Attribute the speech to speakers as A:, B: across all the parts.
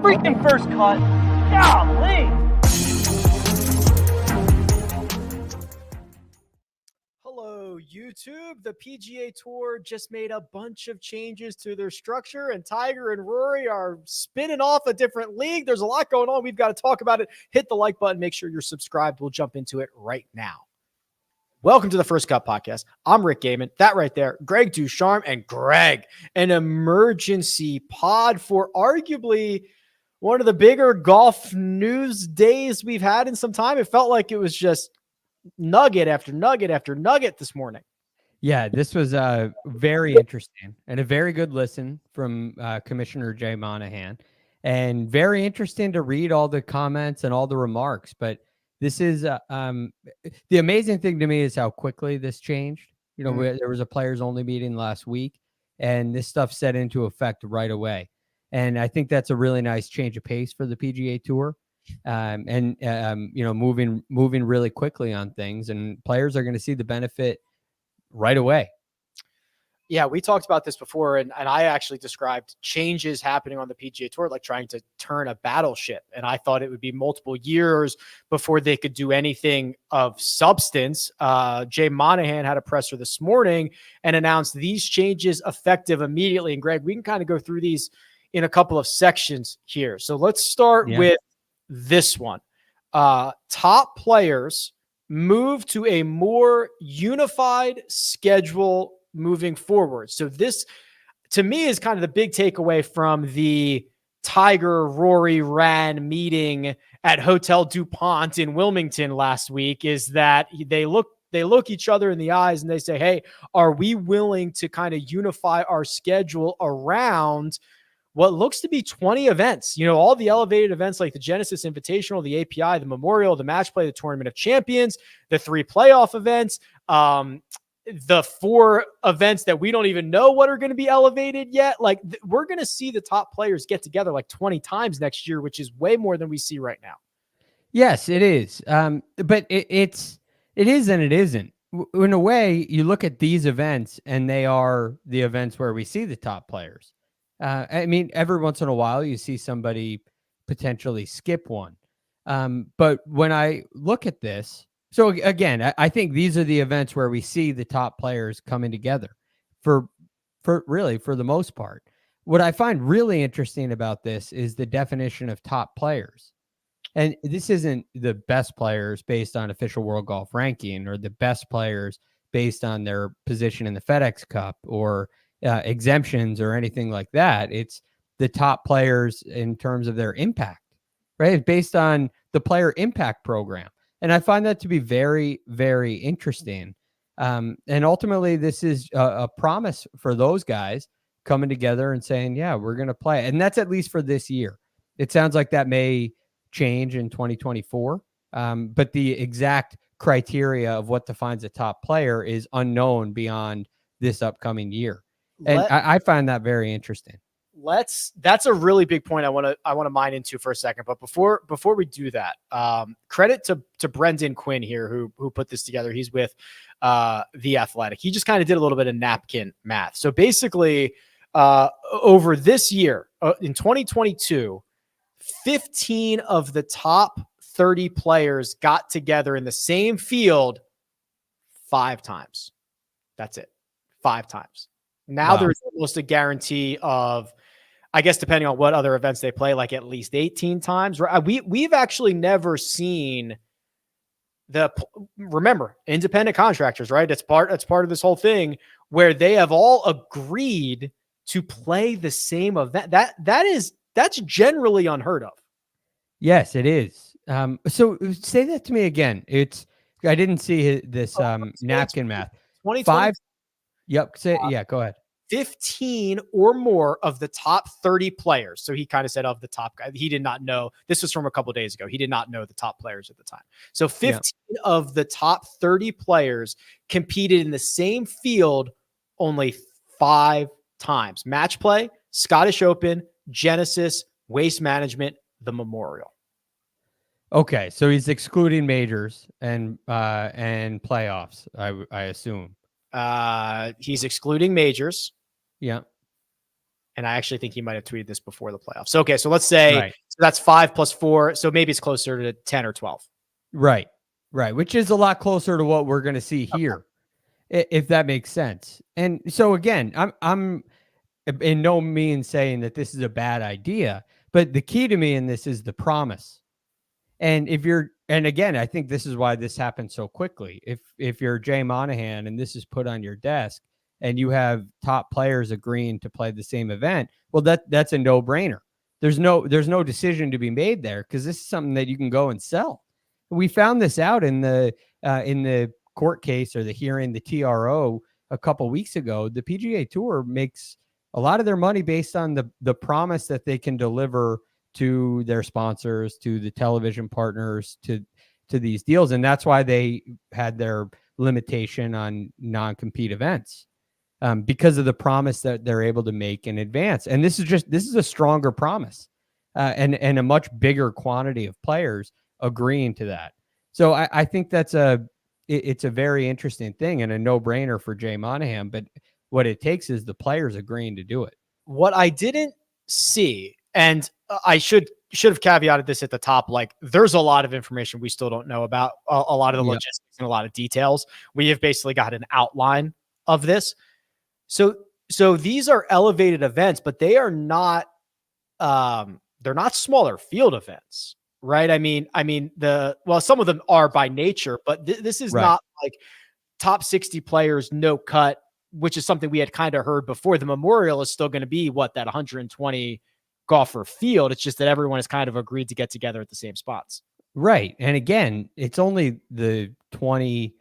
A: freaking first cut. Golly. Hello, YouTube. The PGA Tour just made a bunch of changes to their structure, and Tiger and Rory are spinning off a different league. There's a lot going on. We've got to talk about it. Hit the like button. Make sure you're subscribed. We'll jump into it right now. Welcome to the First Cut Podcast. I'm Rick Gehman. That right there, Greg DuCharme, and Greg, an emergency pod for arguably one of the bigger golf news days we've had in some time. It felt like it was just nugget after nugget after nugget this morning.
B: Yeah, this was very interesting and a very good listen from Commissioner Jay Monahan, and very interesting to read all the comments and all the remarks. But this is the amazing thing to me is how quickly this changed. You know, there was a players only meeting last week, and this stuff set into effect right away. And I think that's a really nice change of pace for the PGA Tour. You know, moving really quickly on things, and players are going to see the benefit right away.
A: Yeah, we talked about this before, and I actually described changes happening on the PGA Tour like trying to turn a battleship. And I thought it would be multiple years before they could do anything of substance. Jay Monahan had a presser this morning and announced these changes effective immediately. And Greg, we can kind of go through these in a couple of sections here. So let's start with this one. Top players move to a more unified schedule moving forward. So this, to me, is kind of the big takeaway from the Tiger Rory Ran meeting at Hotel DuPont in Wilmington last week, is that they look each other in the eyes and they say, hey, are we willing to kind of unify our schedule around what looks to be 20 events, you know, all the elevated events like the Genesis Invitational, the API, the Memorial, the Match Play, the Tournament of Champions, the 3 playoff events, the 4 events that we don't even know what are going to be elevated yet. Like we're going to see the top players get together like 20 times next year, which is way more than we see right now.
B: Yes, it is. But it is and it isn't. In a way, you look at these events and they are the events where we see the top players. I mean, every once in a while you see somebody potentially skip one. But when I look at this, so again, I think these are the events where we see the top players coming together for the most part. What I find really interesting about this is the definition of top players. And this isn't the best players based on official world golf ranking or the best players based on their position in the FedEx Cup or exemptions or anything like that. It's the top players in terms of their impact, right? It's based on the player impact program. And I find that to be very, very interesting. And ultimately, this is a promise for those guys coming together and saying, yeah, we're going to play. And that's at least for this year. It sounds like that may change in 2024. But the exact criteria of what defines a top player is unknown beyond this upcoming year. And I find that very interesting.
A: That's a really big point I want to mine into for a second. But before we do that, credit to Brendan Quinn here, who put this together. He's with The Athletic. He just kind of did a little bit of napkin math. So basically, over this year, in 2022, 15 of the top 30 players got together in the same field 5 times. That's it. 5 times. Now there's almost a guarantee of, I guess, depending on what other events they play, like at least 18 times. We've actually never seen remember, independent contractors, right? It's part of this whole thing where they have all agreed to play the same event. That's generally unheard of.
B: Yes, it is. So say that to me again. I didn't see this napkin math.
A: 5.
B: Yep. Yeah, go ahead.
A: 15 or more of the top 30 players. So he kind of said of the top guy. He did not know. This was from a couple of days ago. He did not know the top players at the time. So 15 of the top 30 players competed in the same field only 5 times. Match Play, Scottish Open, Genesis, Waste Management, the Memorial.
B: Okay, so he's excluding majors and playoffs, I assume.
A: He's excluding majors.
B: Yeah.
A: And I actually think he might have tweeted this before the playoffs. So, okay. So let's say so that's 5 plus 4. So maybe it's closer to 10 or 12.
B: Right. Right. Which is a lot closer to what we're going to see here, if that makes sense. And so again, I'm in no means saying that this is a bad idea, but the key to me in this is the promise. And and again, I think this is why this happened so quickly. If you're Jay Monahan and this is put on your desk and you have top players agreeing to play the same event, well, that's a no-brainer. There's no decision to be made there, because this is something that you can go and sell. We found this out in the court case, or the hearing, the TRO, a couple weeks ago. The PGA Tour makes a lot of their money based on the promise that they can deliver to their sponsors, to the television partners, to these deals. And that's why they had their limitation on non-compete events, because of the promise that they're able to make in advance. And this is a stronger promise, and a much bigger quantity of players agreeing to that. So I think it's a very interesting thing and a no-brainer for Jay Monahan. But what it takes is the players agreeing to do it.
A: What I didn't see, and I should have caveated this at the top, like there's a lot of information we still don't know about, a lot of the logistics and a lot of details. We have basically got an outline of this. So these are elevated events, but they are not they're not smaller field events, right? I mean some of them are by nature, but this is not like top 60 players, no cut, which is something we had kind of heard before. The Memorial is still going to be that 120 golfer field. It's just that everyone has kind of agreed to get together at the same spots.
B: Right. And again, it's only the 20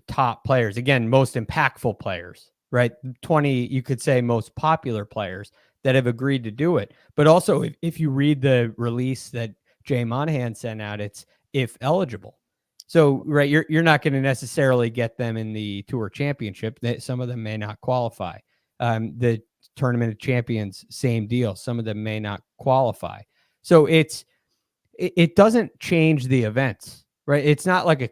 B: top players, again, most impactful players, right? 20, you could say, most popular players that have agreed to do it. But also, if you read the release that Jay Monahan sent out, it's if eligible. So, right, you're not going to necessarily get them in the Tour Championship. Some of them may not qualify. The Tournament of Champions, same deal. Some of them may not qualify. So it doesn't change the events, right? It's not like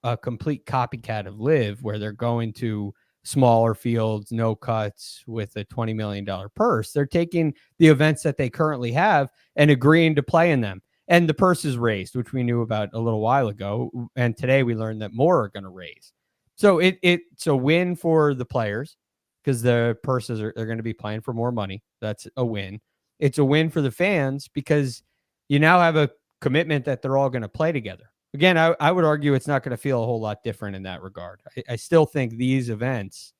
B: a complete copycat of LIV, where they're going to smaller fields, no cuts, with a $20 million purse. They're taking the events that they currently have and agreeing to play in them. And the purse is raised, which we knew about a little while ago. And today we learned that more are going to raise. So it's a win for the players, because the purses are going to be playing for more money. That's a win. It's a win for the fans, because you now have a commitment that they're all going to play together. Again, I would argue it's not going to feel a whole lot different in that regard. I still think these events,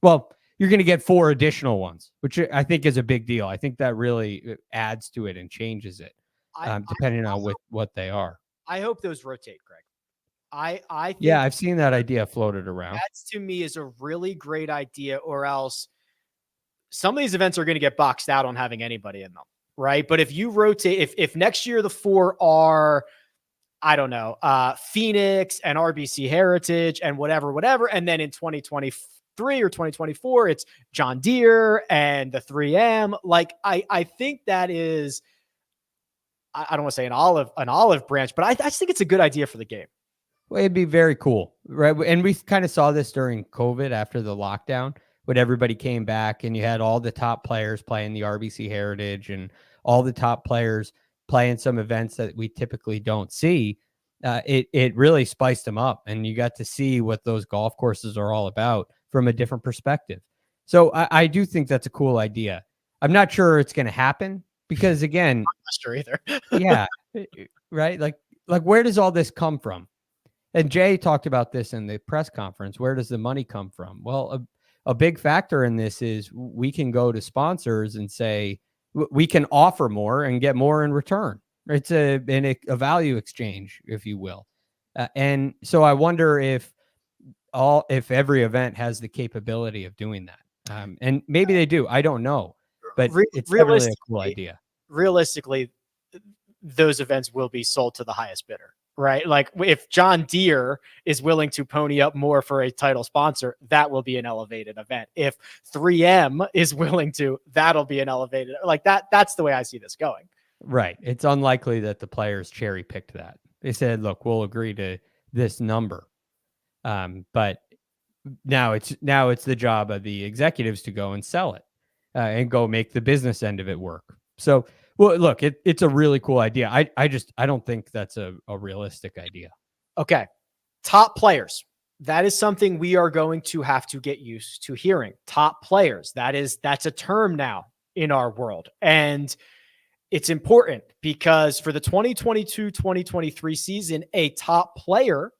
B: well, you're going to get 4 additional ones, which I think is a big deal. I think that really adds to it and changes it, depending on what they are.
A: I hope those rotate, Greg. I think
B: I've seen that idea floated around.
A: That, to me, is a really great idea, or else some of these events are going to get boxed out on having anybody in them, right? But if you rotate, if next year the 4 are, I don't know, Phoenix and RBC Heritage and whatever, and then in 2023 or 2024 it's John Deere and the 3M, like I think that is, I don't want to say an olive branch, but I just think it's a good idea for the game.
B: Well, it'd be very cool, right? And we kind of saw this during COVID after the lockdown, when everybody came back and you had all the top players playing the RBC Heritage and all the top players playing some events that we typically don't see. It really spiced them up, and you got to see what those golf courses are all about from a different perspective. So I do think that's a cool idea. I'm not sure it's going to happen, because again, I'm
A: not sure either.
B: Yeah, right. Like where does all this come from? And Jay talked about this in the press conference. Where does the money come from? Well, a big factor in this is we can go to sponsors and say we can offer more and get more in return. It's a value exchange, if you will. And so I wonder if every event has the capability of doing that. And maybe they do. I don't know. But it's really a cool idea.
A: Realistically, those events will be sold to the highest bidder, right? Like if John Deere is willing to pony up more for a title sponsor, that will be an elevated event. If 3M is willing to, that'll be an elevated, like that's the way I see this going.
B: Right. It's unlikely that the players cherry picked that. They said, look, we'll agree to this number. But now it's the job of the executives to go and sell it. and go make the business end of it work. So, well, look, it's a really cool idea. I don't think that's a realistic idea.
A: Okay. Top players. That is something we are going to have to get used to hearing. Top players. That's a term now in our world. And it's important because for the 2022-2023 season, a top player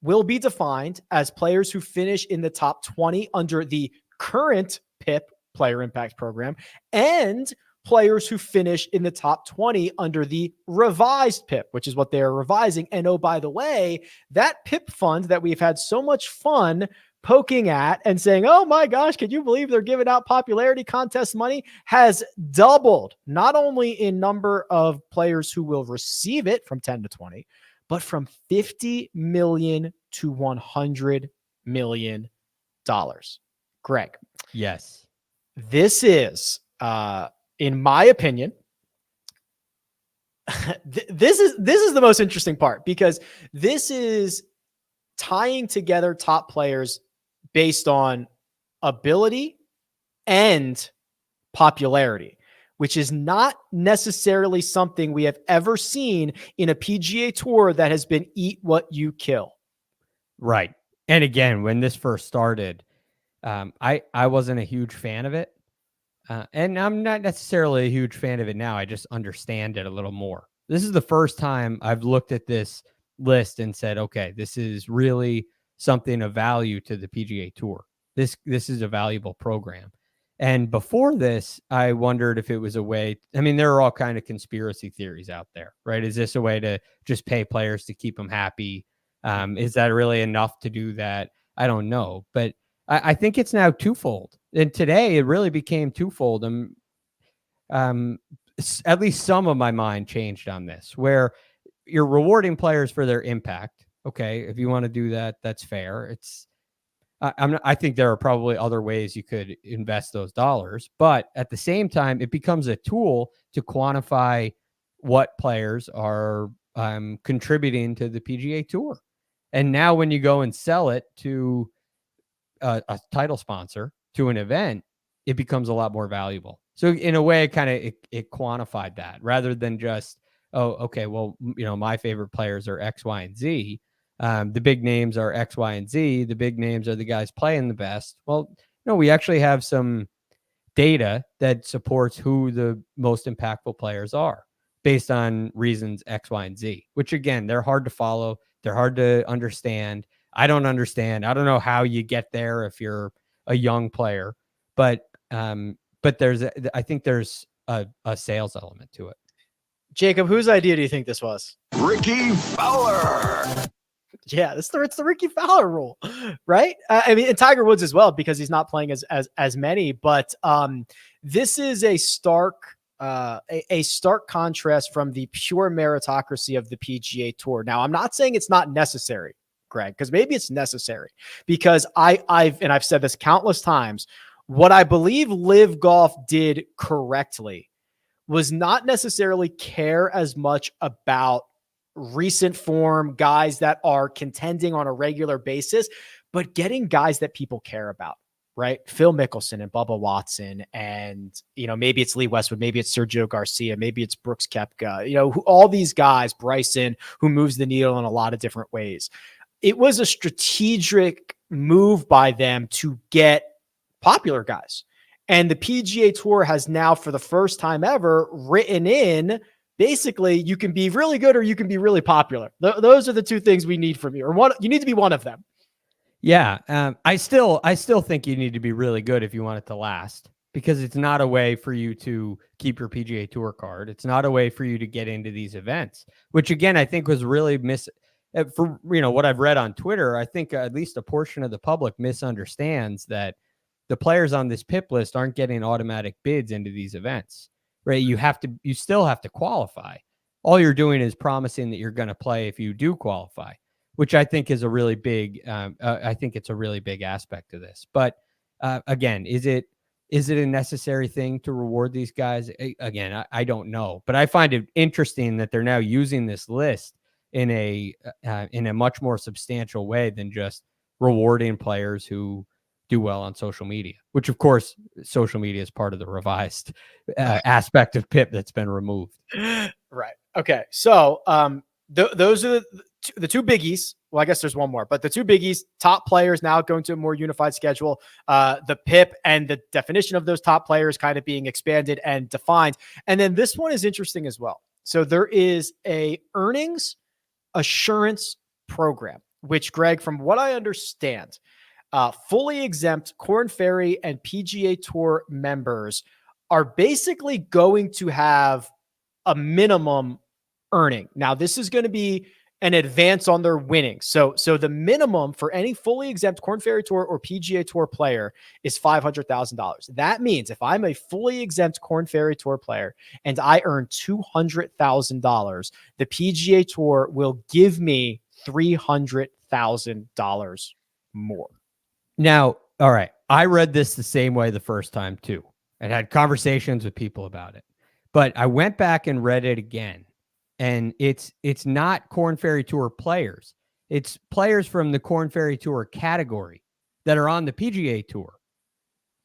A: will be defined as players who finish in the top 20 under the current PIP, Player Impact Program, and players who finish in the top 20 under the revised PIP, which is what they are revising. And oh, by the way, that PIP fund that we've had so much fun poking at and saying, oh my gosh, can you believe they're giving out popularity contest money, has doubled, not only in number of players who will receive it from 10 to 20, but from $50 million to $100 million. Greg.
B: Yes.
A: This is, in my opinion, this is the most interesting part, because this is tying together top players based on ability and popularity, which is not necessarily something we have ever seen in a PGA Tour that has been eat what you kill.
B: Right. And again, when this first started, I wasn't a huge fan of it. And I'm not necessarily a huge fan of it now. I just understand it a little more. This is the first time I've looked at this list and said, okay, this is really something of value to the PGA Tour. This is a valuable program. And before this, I wondered if it was a way. I mean, there are all kind of conspiracy theories out there, right? Is this a way to just pay players to keep them happy? Is that really enough to do that? I don't know. But I think it's now twofold. And today it really became twofold. At least some of my mind changed on this, where you're rewarding players for their impact. Okay, if you want to do that, that's fair. I think there are probably other ways you could invest those dollars, but at the same time, it becomes a tool to quantify what players are contributing to the PGA Tour. And now when you go and sell it to a title sponsor, to an event, it becomes a lot more valuable. So in a way, it quantified that, rather than just, oh, okay, well, my favorite players are X, Y, and Z. The big names are X, Y, and Z. The big names are the guys playing the best. Well, no, we actually have some data that supports who the most impactful players are based on reasons X, Y, and Z, which again, they're hard to follow. They're hard to understand. I don't understand. I don't know how you get there if you're a young player, but I think there's a sales element to it.
A: Jacob, whose idea do you think this was?
C: Ricky Fowler.
A: Yeah, it's the Ricky Fowler rule, right? I mean, and Tiger Woods as well, because he's not playing as many. But this is a stark contrast from the pure meritocracy of the PGA Tour. Now, I'm not saying it's not necessary, Greg, because maybe it's necessary, because I've said this countless times. What I believe LIV Golf did correctly was not necessarily care as much about recent form, guys that are contending on a regular basis, but getting guys that people care about, right? Phil Mickelson and Bubba Watson, and, maybe it's Lee Westwood, maybe it's Sergio Garcia, maybe it's Brooks Koepka, all these guys, Bryson, who moves the needle in a lot of different ways. It was a strategic move by them to get popular guys. And the PGA Tour has now, for the first time ever, written in, basically, you can be really good or you can be really popular. Those are the two things we need from you, or you need to be one of them.
B: Yeah. I still think you need to be really good if you want it to last, because it's not a way for you to keep your PGA Tour card. It's not a way for you to get into these events, which again, I think was really for what I've read on Twitter. I think at least a portion of the public misunderstands that the players on this PIP list aren't getting automatic bids into these events, right? You still have to qualify. All you're doing is promising that you're going to play if you do qualify, which I think is a really big, I think it's a really big aspect to this. But again, is it a necessary thing to reward these guys? Again, I don't know, but I find it interesting that they're now using this list in a much more substantial way than just rewarding players who do well on social media, which of course social media is part of the revised aspect of PIP that's been removed.
A: Right. Okay. So those are the two biggies. Well, I guess there's one more, but the two biggies, top players now going to a more unified schedule, the PIP and the definition of those top players kind of being expanded and defined. And then this one is interesting as well. So there is a earnings assurance program, which, Greg, from what I understand, fully exempt Korn Ferry and PGA Tour members are basically going to have a minimum earning. Now, this is going to be an advance on their winnings. So the minimum for any fully exempt Korn Ferry Tour or PGA Tour player is $500,000. That means if I'm a fully exempt Korn Ferry Tour player and I earn $200,000, the PGA Tour will give me $300,000 more.
B: Now, all right, I read this the same way the first time too, and had conversations with people about it. But I went back and read it again, and it's not Korn Ferry Tour players. It's players from the Korn Ferry Tour category that are on the PGA Tour.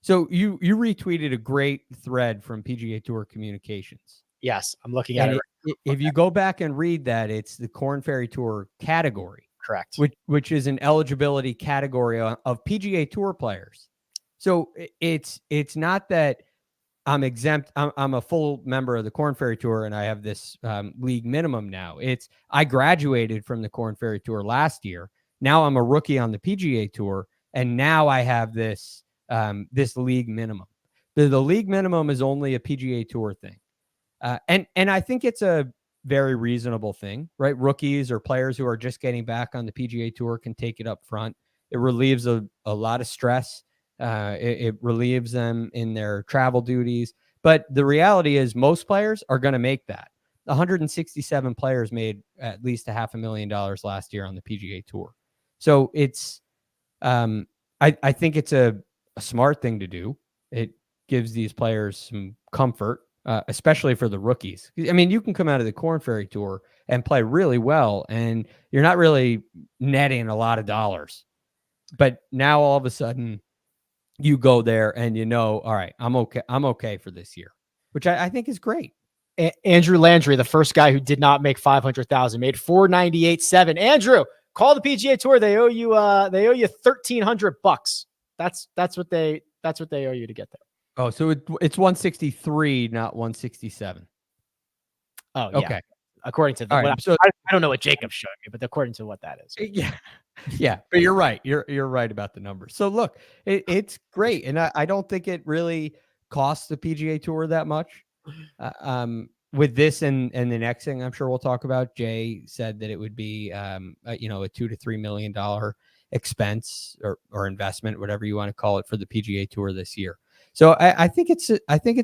B: So you retweeted a great thread from PGA Tour Communications.
A: Yes, I'm looking at it.
B: If you go back and read that, it's the Korn Ferry Tour category.
A: Correct.
B: Which is an eligibility category of PGA Tour players. So it's not that I'm exempt. I'm a full member of the Korn Ferry Tour and I have this league minimum now. It's I graduated from the Korn Ferry Tour last year. Now I'm a rookie on the PGA Tour, and now I have this this league minimum. The league minimum is only a PGA Tour thing, and I think it's a very reasonable thing, right? Rookies or players who are just getting back on the PGA Tour can take it up front. It relieves a lot of stress. It relieves them in their travel duties. But the reality is most players are going to make that. 167 players made at least $500,000 last year on the PGA Tour. So it's, I think it's a smart thing to do. It gives these players some comfort. Especially for the rookies. I mean, you can come out of the Korn Ferry Tour and play really well, and you're not really netting a lot of dollars. But now all of a sudden, you go there and you know, all right, I'm okay. I'm okay for this year, which I think is great.
A: Andrew Landry, the first guy who did not make 500,000, made 498.7. Andrew, call the PGA Tour. They owe you $1,300. That's what they owe you to get there.
B: Oh, so it's 163, not 167.
A: Oh, yeah.
B: Okay.
A: According to
B: All right,
A: I don't know what Jacob showed me, but according to what that is.
B: Yeah. Yeah. But you're right. You're right about the numbers. So look, it's great. And I don't think it really costs the PGA Tour that much. With this and the next thing I'm sure we'll talk about, Jay said that it would be a $2 to $3 million expense or investment, whatever you want to call it, for the PGA Tour this year. So I think it's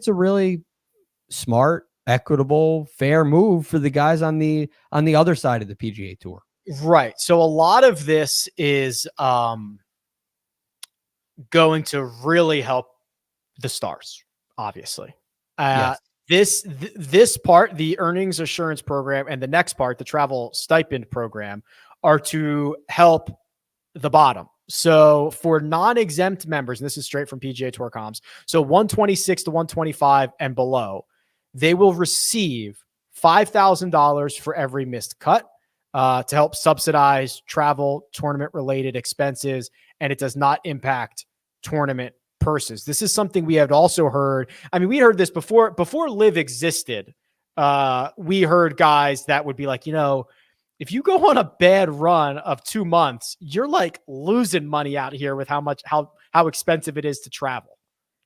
B: a really smart, equitable, fair move for the guys on the other side of the PGA Tour.
A: Right. So a lot of this is going to really help the stars, obviously.
B: Yes.
A: This part, the earnings assurance program, and the next part, the travel stipend program, are to help the bottom. So for non-exempt members, and this is straight from PGA Tour comms, so 126 to 125 and below, they will receive $5,000 for every missed cut to help subsidize travel, tournament-related expenses, and it does not impact tournament purses. This is something we had also heard. I mean, we heard this before LIV existed. We heard guys that would be like, if you go on a bad run of 2 months, you're like losing money out here with how expensive it is to travel.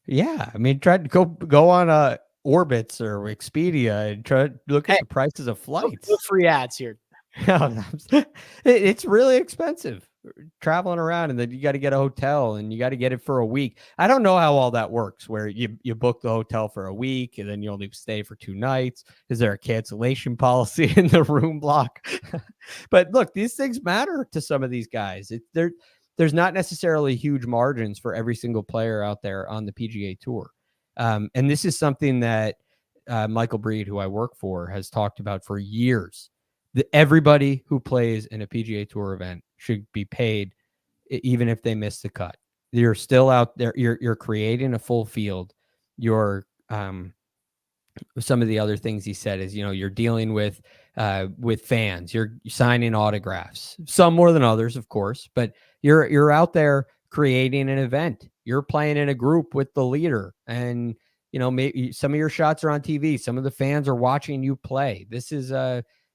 B: Yeah. I mean, try to go on Orbitz or Expedia and try to look at the prices of flights.
A: No free ads here.
B: It's really expensive traveling around, and then you got to get a hotel and you got to get it for a week. I don't know how all that works, where you book the hotel for a week and then you only stay for 2 nights. Is there a cancellation policy in the room block? But look, these things matter to some of these guys. There's not necessarily huge margins for every single player out there on the PGA Tour. And this is something that Michael Breed, who I work for, has talked about for years. That everybody who plays in a PGA Tour event should be paid, even if they miss the cut. you're still out there. You're creating a full field. You're some of the other things he said is, you're dealing with fans, you're signing autographs, some more than others, of course, but you're out there creating an event. You're playing in a group with the leader, and maybe some of your shots are on TV. Some of the fans are watching you play. This is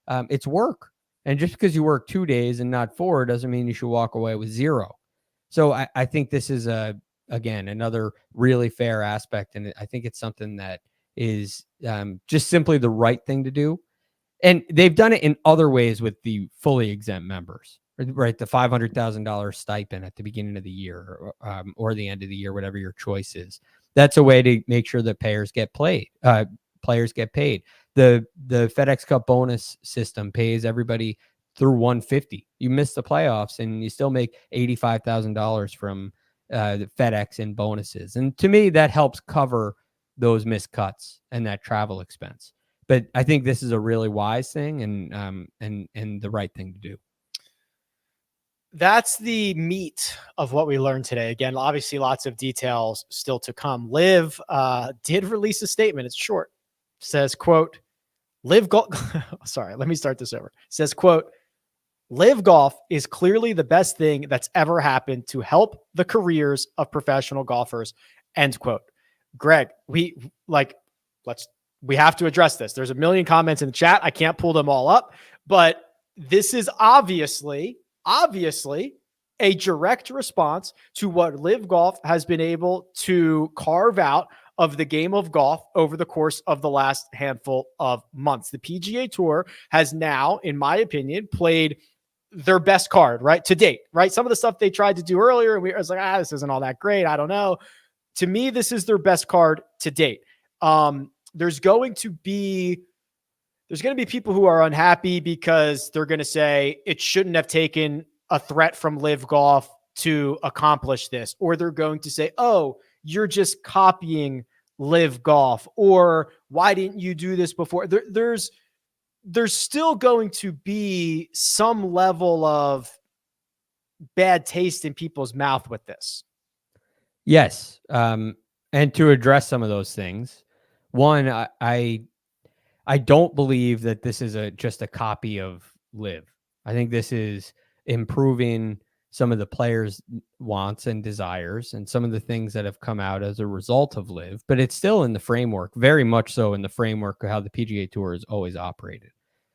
B: it's work. And just because you work 2 days and not 4 doesn't mean you should walk away with 0. So I think this is again, another really fair aspect. And I think it's something that is just simply the right thing to do. And they've done it in other ways with the fully exempt members, right? The $500,000 stipend at the beginning of the year or the end of the year, whatever your choice is. That's a way to make sure that players get paid. The FedEx Cup bonus system pays everybody through 150. You miss the playoffs and you still make $85,000 from the FedEx in bonuses. And to me, that helps cover those missed cuts and that travel expense. But I think this is a really wise thing and the right thing to do.
A: That's the meat of what we learned today. Again, obviously lots of details still to come. LIV did release a statement. It's short. It says, quote, LIV Golf. Sorry, let me start this over. It says, quote, LIV Golf is clearly the best thing that's ever happened to help the careers of professional golfers. End quote. Greg, we have to address this. There's a million comments in the chat. I can't pull them all up, but this is obviously a direct response to what LIV Golf has been able to carve out of the game of golf over the course of the last handful of months. The PGA Tour has now, in my opinion, played their best card, right, to date, right? Some of the stuff they tried to do earlier, I was like, this isn't all that great. I don't know. To me, this is their best card to date. There's going to be people who are unhappy because they're going to say it shouldn't have taken a threat from LIV Golf to accomplish this, or they're going to say, oh, you're just copying LIV Golf, or why didn't you do this before? There's still going to be some level of bad taste in people's mouth with this.
B: Yes. And to address some of those things, one, I don't believe that this is just a copy of LIV. I think this is improving some of the players' wants and desires and some of the things that have come out as a result of LIV, but it's still in the framework, very much so in the framework of how the PGA Tour has always operated.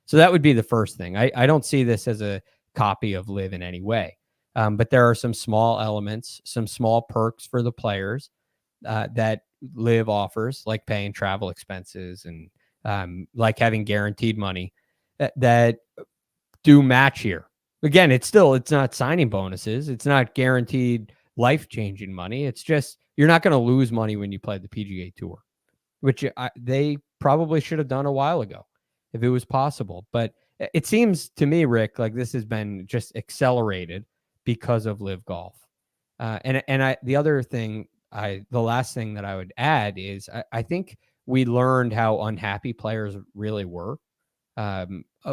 B: So that would be the first thing. I don't see this as a copy of LIV in any way. But there are some small elements, some small perks for the players that LIV offers, like paying travel expenses and like having guaranteed money that do match here. Again, it's not signing bonuses. It's not guaranteed life-changing money. It's just you're not going to lose money when you play the PGA Tour, which they probably should have done a while ago if it was possible. But it seems to me, Rick, like this has been just accelerated because of LIV Golf. The last thing that I would add is I think we learned how unhappy players really were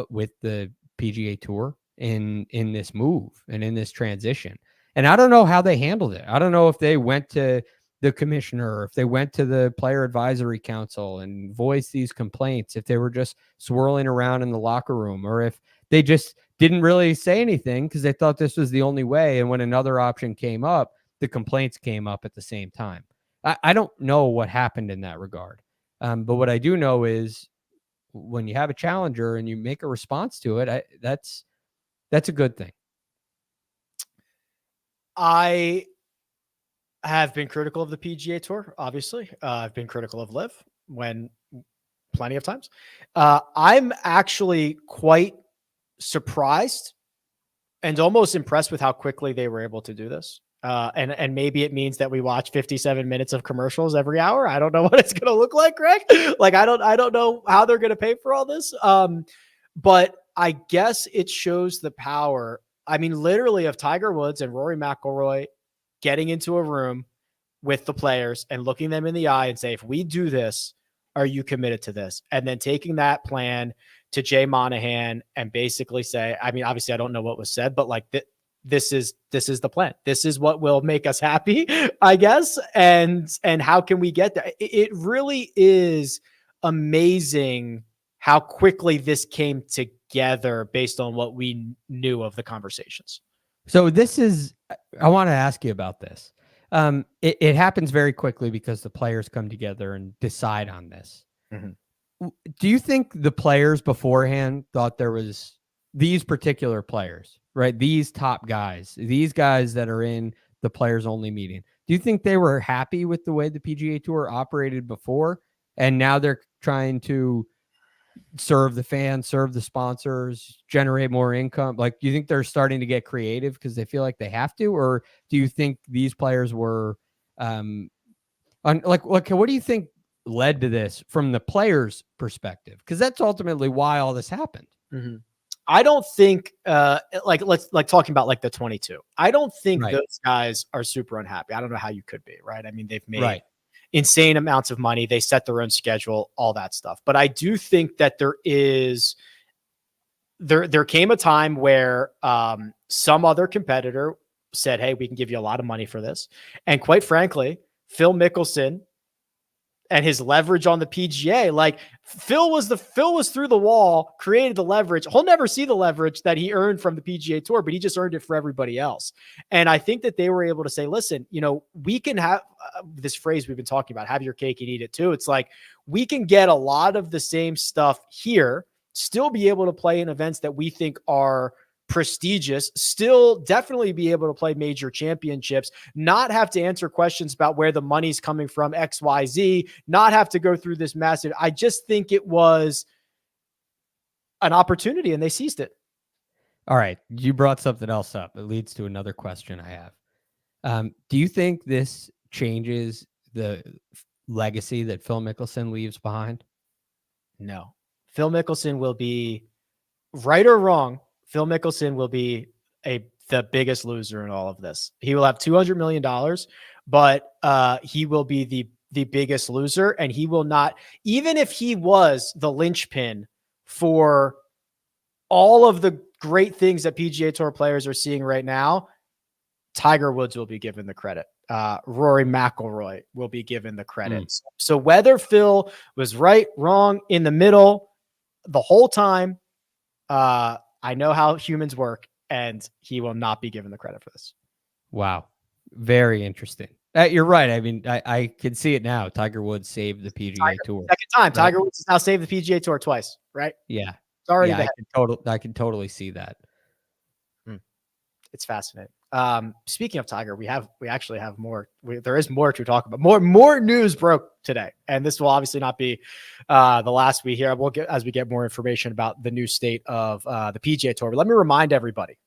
B: with the PGA Tour in this move and in this transition. And I don't know how they handled it. I don't know if they went to the commissioner, or if they went to the player advisory council and voiced these complaints, if they were just swirling around in the locker room, or if they just didn't really say anything because they thought this was the only way. And when another option came up, the complaints came up at the same time. I don't know what happened in that regard. But what I do know is when you have a challenger and you make a response to it, that's a good thing.
A: I have been critical of the PGA Tour, obviously. I've been critical of LIV plenty of times. I'm actually quite surprised and almost impressed with how quickly they were able to do this. And maybe it means that we watch 57 minutes of commercials every hour. I don't know what it's going to look like, Greg. Like, I don't know how they're going to pay for all this. But I guess it shows the power. I mean, literally, of Tiger Woods and Rory McIlroy getting into a room with the players and looking them in the eye and say, if we do this, are you committed to this? And then taking that plan to Jay Monahan and basically say, I mean, obviously I don't know what was said, but like this is the plan. This is what will make us happy, I guess. And how can we get there? It really is amazing how quickly this came together based on what we knew of the conversations.
B: So I want to ask you about this. It happens very quickly because the players come together and decide on this. Mm-hmm. Do you think the players beforehand thought there was these particular players, right? These top guys, these guys that are in the players only meeting. Do you think they were happy with the way the PGA Tour operated before? And now they're trying to serve the fans, serve the sponsors, generate more income? Like, do you think they're starting to get creative because they feel like they have to? Or do you think these players were what do you think led to this from the players' perspective? Because that's ultimately why all this happened.
A: Mm-hmm. I don't think let's talking about like the 22. I don't think those guys are super unhappy. I don't know how you could be, right? I mean, they've made insane amounts of money. They set their own schedule, all that stuff. But I do think that there came a time where some other competitor said, hey, we can give you a lot of money for this. And quite frankly, Phil Mickelson and his leverage on the PGA, like Phil was through the wall, created the leverage. He'll never see the leverage that he earned from the PGA Tour, but he just earned it for everybody else. And I think that they were able to say, listen, we can have this phrase we've been talking about, have your cake and eat it too. It's like, we can get a lot of the same stuff here, still be able to play in events that we think are prestigious, still definitely be able to play major championships, not have to answer questions about where the money's coming from, XYZ, not have to go through this massive. I just think it was an opportunity and they seized it.
B: All right. You brought something else up. It leads to another question I have. Do you think this changes the legacy that Phil Mickelson leaves behind?
A: No. Phil Mickelson will be, right or wrong, Phil Mickelson will be the biggest loser in all of this. He will have $200 million, but he will be the biggest loser, and he will not, even if he was the linchpin for all of the great things that PGA Tour players are seeing right now, Tiger Woods will be given the credit. Rory McIlroy will be given the credit. So whether Phil was right, wrong, in the middle, the whole time, I know how humans work, and he will not be given the credit for this.
B: Wow. Very interesting. You're right. I mean, I can see it now. Tiger Woods saved the PGA Tour.
A: Second time. Right? Tiger Woods has now saved the PGA Tour twice, right?
B: Yeah.
A: It's already
B: I can totally see that.
A: It's fascinating. Speaking of Tiger, we actually have more. There is more to talk about. More news broke today, and this will obviously not be the last we hear. We'll get as we get more information about the new state of the PGA Tour. But let me remind everybody: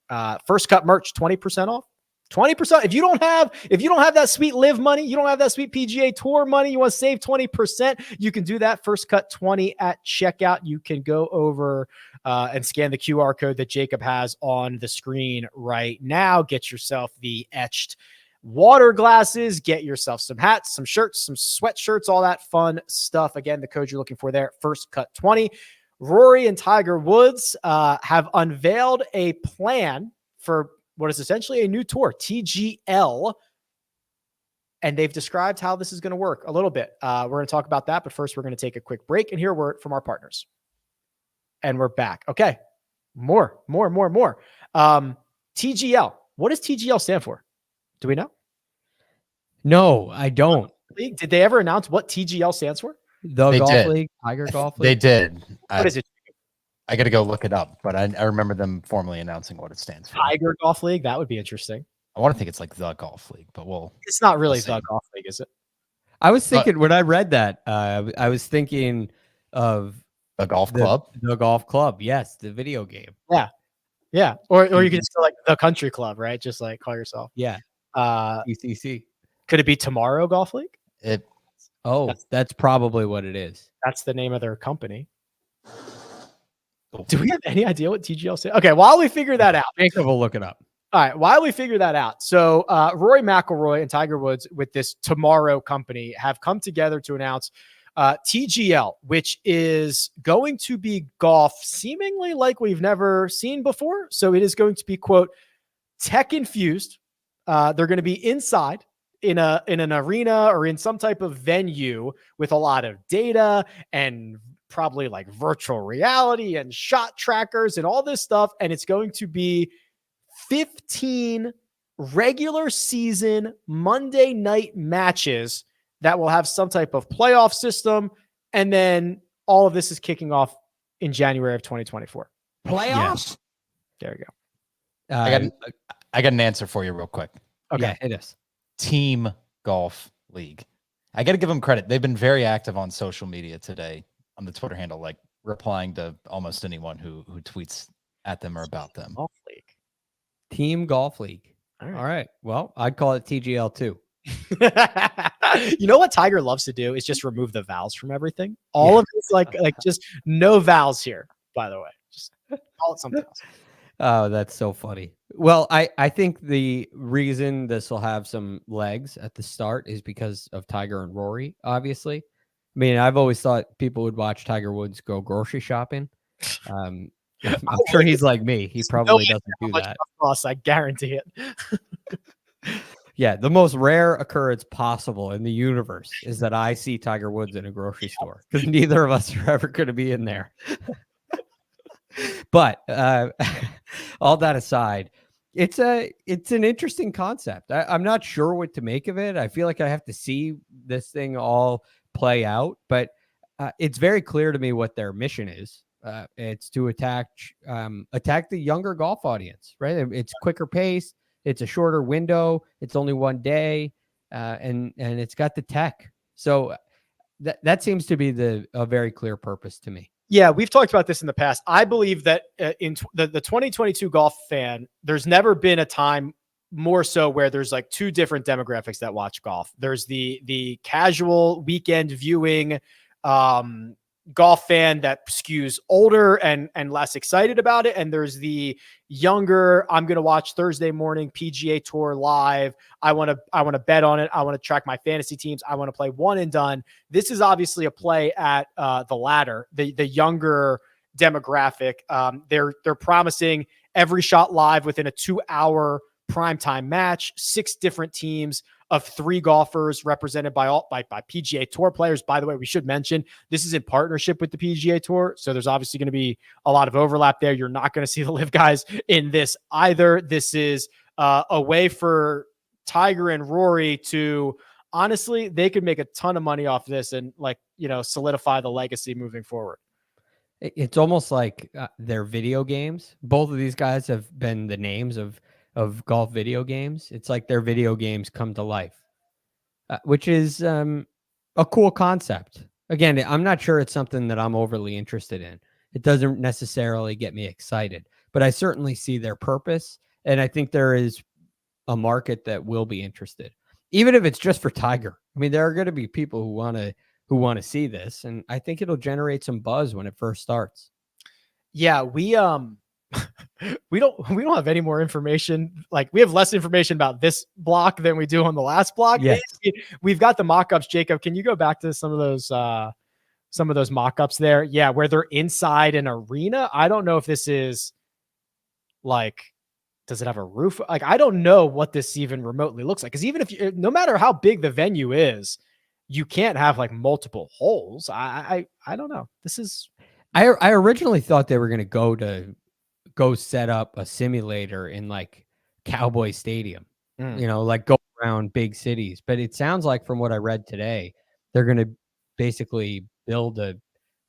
A: First Cut merch, 20% off. 20%. If you don't have that sweet LIV money, you don't have that sweet PGA Tour money, you want to save 20%, you can do that. First Cut 20 at checkout. You can go over and scan the QR code that Jacob has on the screen right now. Get yourself the etched water glasses, get yourself some hats, some shirts, some sweatshirts, all that fun stuff. Again, the code you're looking for there, First Cut 20. Rory and Tiger Woods have unveiled a plan for what is essentially a new tour, TGL. And they've described how this is going to work a little bit. We're going to talk about that, but first we're going to take a quick break and hear a word from our partners. And we're back. Okay. More. TGL. What does TGL stand for? Do we know?
B: No, I don't.
A: Did they ever announce what TGL stands for?
B: The Golf League, Tiger Golf League?
D: They did.
A: What is it?
D: I got to go look it up, but I remember them formally announcing what it stands for.
A: Tiger Golf League? That would be interesting.
D: I want to think it's like the Golf League, but
A: it's not really the Golf League, is it?
B: I was thinking when I read that, I was thinking of
D: the golf club.
B: The golf club, yes, the video game.
A: Yeah. Or you could just go like the country club, right? Just like call yourself.
B: Yeah.
A: ECC. Could it be Tomorrow Golf League?
B: That's probably what it is.
A: That's the name of their company. Do we have any idea what TGL said? Okay, while we figure that out,
B: Jacob will look it up.
A: All right, while we figure that out, so Rory McIlroy and Tiger Woods with this Tomorrow company have come together to announce TGL, which is going to be golf seemingly like we've never seen before. So it is going to be, quote, tech infused. They're going to be inside in an arena or in some type of venue with a lot of data and probably like virtual reality and shot trackers and all this stuff. And it's going to be 15 regular season Monday night matches that will have some type of playoff system. And then all of this is kicking off in January of 2024.
C: Playoffs?
A: There you go.
D: I got an answer for you real quick.
A: Okay.
B: Yeah, it is.
D: Team Golf League. I got to give them credit. They've been very active on social media today on the Twitter handle, like replying to almost anyone who tweets at them or about them.
A: Golf League.
B: Team Golf League. All right. Well, I'd call it TGL too.
A: You know what Tiger loves to do is just remove the vowels from everything. All of it's like just no vowels here, by the way. Just call it something else.
B: Oh, that's so funny. Well, I think the reason this will have some legs at the start is because of Tiger and Rory, obviously. I mean, I've always thought people would watch Tiger Woods go grocery shopping. I'm sure he's like me. He probably doesn't do that.
A: Loss, I guarantee it.
B: Yeah, the most rare occurrence possible in the universe is that I see Tiger Woods in a grocery store, because neither of us are ever going to be in there. But all that aside, it's an interesting concept. I'm not sure what to make of it. I feel like I have to see this thing all play out, but it's very clear to me what their mission is. It's to attack the younger golf audience, right? It's quicker pace. It's a shorter window. It's only one day, and it's got the tech. So that seems to be a very clear purpose to me.
A: Yeah, we've talked about this in the past. I believe that in the 2022 golf fan, there's never been a time more so where there's like two different demographics that watch golf. There's the casual weekend viewing golf fan that skews older and less excited about it. And there's the younger, I'm going to watch Thursday morning PGA Tour live. I want to bet on it. I want to track my fantasy teams. I want to play one and done. This is obviously a play at the latter, the younger demographic. They're promising every shot live within a 2-hour primetime match, 6 different teams of 3 golfers represented by PGA Tour players. By the way, we should mention this is in partnership with the PGA Tour, so there's obviously going to be a lot of overlap there. You're not going to see the LIV guys in this either. This is a way for Tiger and Rory to, honestly, they could make a ton of money off this and solidify the legacy moving forward.
B: It's almost like their video games. Both of these guys have been the names of golf video games. It's like their video games come to life, which is a cool concept. Again, I'm not sure it's something that I'm overly interested in. It doesn't necessarily get me excited, but I certainly see their purpose. And I think there is a market that will be interested, even if it's just for Tiger. I mean, there are going to be people who want to see this, and I think it'll generate some buzz when it first starts.
A: Yeah, we don't have any more information. Like, we have less information about this block than we do on the last block.
B: Yes.
A: We've got the mock-ups. Jacob, can you go back to some of those mock-ups there? Yeah, where they're inside an arena. I don't know if this is like, does it have a roof? Like, I don't know what this even remotely looks like. Because even if no matter how big the venue is, you can't have like multiple holes. I don't know. This is.
B: I originally thought they were going to go set up a simulator in like Cowboy Stadium, like go around big cities. But it sounds like, from what I read today, they're going to basically build a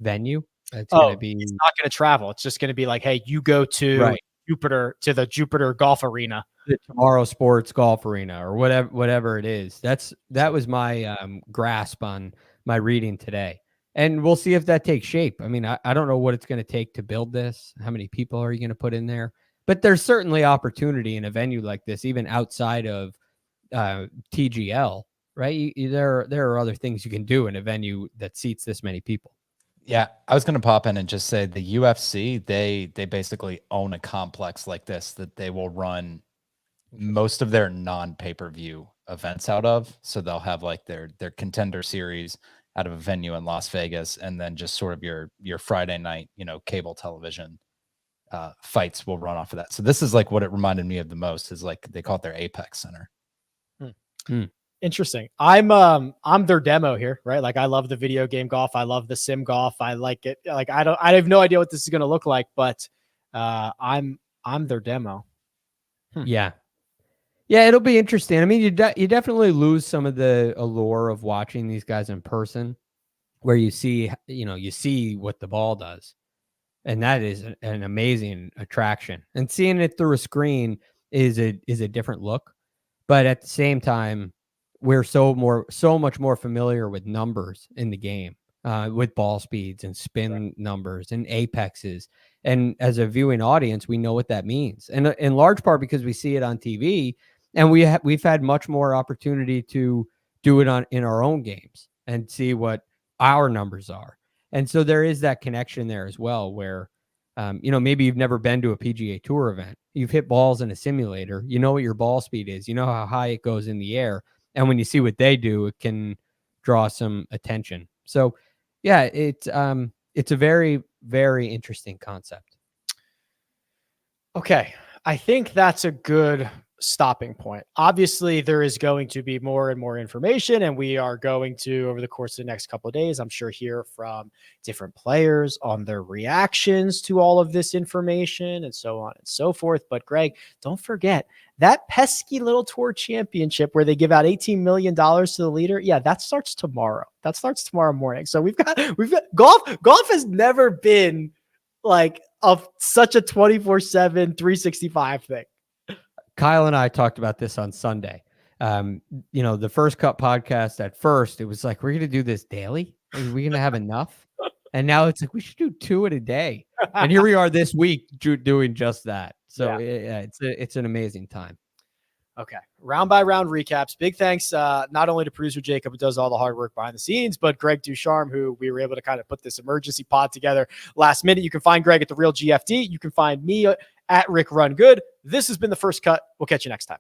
B: venue. It's going to be.
A: It's not going to travel. It's just going to be like, hey, you go to Jupiter, to the Jupiter Golf Arena,
B: the Tomorrow Sports Golf Arena, or whatever it is. That was my grasp on my reading today. And we'll see if that takes shape. I mean, I don't know what it's going to take to build this. How many people are you going to put in there? But there's certainly opportunity in a venue like this, even outside of TGL, right? There are other things you can do in a venue that seats this many people.
D: Yeah, I was going to pop in and just say the UFC, they basically own a complex like this that they will run most of their non-pay-per-view events out of. So they'll have like their Contender Series out of a venue in Las Vegas, and then just sort of your Friday night, cable television fights will run off of that. So this is like what it reminded me of the most, is like they call it their Apex Center.
A: Interesting. I'm their demo here, right? Like I love the video game golf. I love the sim golf. I like it. Like I have no idea what this is going to look like, but I'm their demo.
B: Yeah. Yeah, it'll be interesting. I mean, you definitely lose some of the allure of watching these guys in person, where you see what the ball does. And that is an amazing attraction. And seeing it through a screen is a different look. But at the same time, we're so much more familiar with numbers in the game, with ball speeds and spin numbers and apexes. And as a viewing audience, we know what that means. And in large part because we see it on TV, and we've had much more opportunity to do it in our own games and see what our numbers are. And so there is that connection there as well, where, maybe you've never been to a PGA Tour event. You've hit balls in a simulator. You know what your ball speed is. You know how high it goes in the air. And when you see what they do, it can draw some attention. So, yeah, it's a very, very interesting concept.
A: Okay. I think that's a good stopping point. Obviously, there is going to be more and more information, and we are going to, over the course of the next couple of days, I'm sure, hear from different players on their reactions to all of this information and so on and so forth. But Greg, don't forget that pesky little tour championship where they give out $18 million to the leader. Yeah, that starts tomorrow. That starts tomorrow morning. So we've got golf. Golf has never been like such a 24/7, 365 thing.
B: Kyle and I talked about this on Sunday. The First Cut podcast, at first, it was like, we're going to do this daily. Are we going to have enough? And now it's like, we should do 2 in a day. And here we are this week doing just that. So yeah, it's an amazing time.
A: Okay. Round by round recaps. Big thanks, not only to producer Jacob, who does all the hard work behind the scenes, but Greg DuCharme, who we were able to kind of put this emergency pod together last minute. You can find Greg at The Real GFD. You can find me at Rick Run Good. This has been The First Cut. We'll catch you next time.